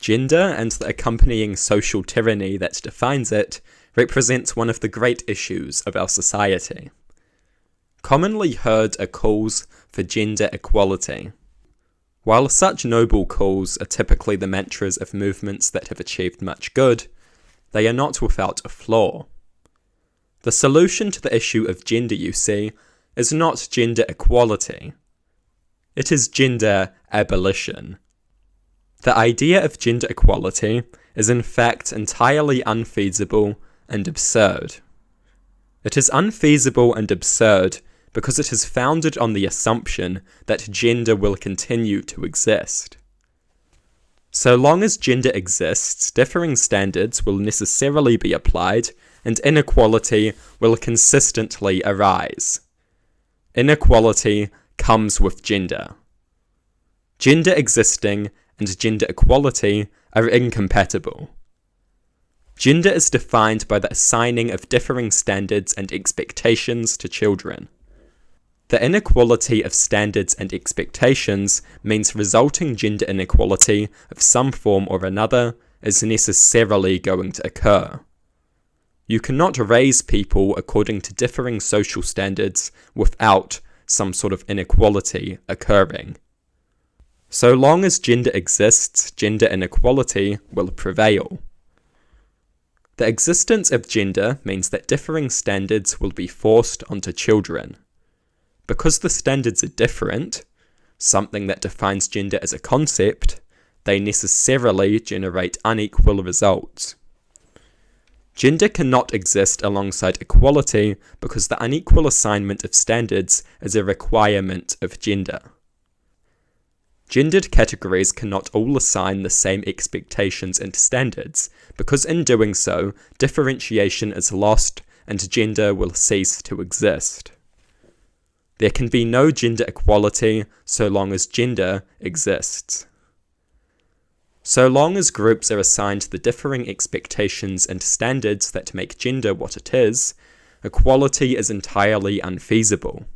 Gender and the accompanying social tyranny that defines it represents one of the great issues of our society. Commonly heard are calls for gender equality. While such noble calls are typically the mantras of movements that have achieved much good, they are not without a flaw. The solution to the issue of gender, you see, is not gender equality. It is gender abolition. The idea of gender equality is in fact entirely unfeasible and absurd. It is unfeasible and absurd because it is founded on the assumption that gender will continue to exist. So long as gender exists, differing standards will necessarily be applied, and inequality will consistently arise. Inequality comes with gender. Gender existing and gender equality are incompatible. Gender is defined by the assigning of differing standards and expectations to children. The inequality of standards and expectations means resulting gender inequality of some form or another is necessarily going to occur. You cannot raise people according to differing social standards without some sort of inequality occurring. So long as gender exists, gender inequality will prevail. The existence of gender means that differing standards will be forced onto children. Because the standards are different, something that defines gender as a concept, they necessarily generate unequal results. Gender cannot exist alongside equality because the unequal assignment of standards is a requirement of gender. Gendered categories cannot all assign the same expectations and standards, because in doing so, differentiation is lost and gender will cease to exist. There can be no gender equality so long as gender exists. So long as groups are assigned the differing expectations and standards that make gender what it is, equality is entirely unfeasible.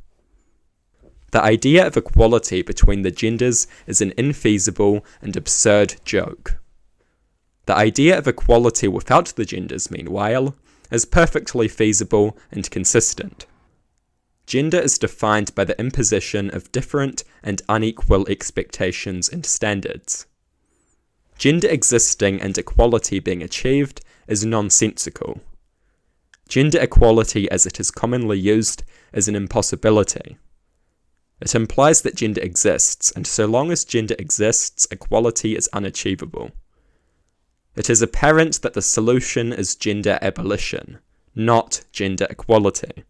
The idea of equality between the genders is an infeasible and absurd joke. The idea of equality without the genders, meanwhile, is perfectly feasible and consistent. Gender is defined by the imposition of different and unequal expectations and standards. Gender existing and equality being achieved is nonsensical. Gender equality as it is commonly used is an impossibility. It implies that gender exists, and so long as gender exists, equality is unachievable. It is apparent that the solution is gender abolition, not gender equality.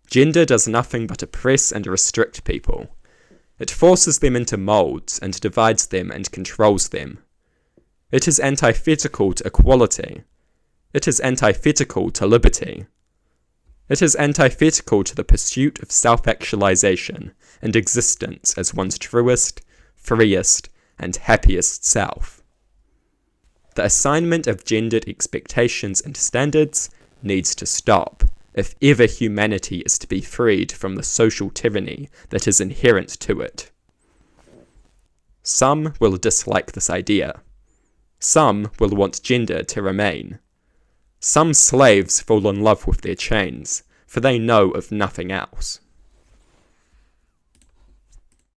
Gender does nothing but oppress and restrict people. It forces them into molds and divides them and controls them. It is antithetical to equality. It is antithetical to liberty. It is antithetical to the pursuit of self-actualization and existence as one's truest, freest, and happiest self. The assignment of gendered expectations and standards needs to stop, if ever humanity is to be freed from the social tyranny that is inherent to it. Some will dislike this idea. Some will want gender to remain. Some slaves fall in love with their chains, for they know of nothing else.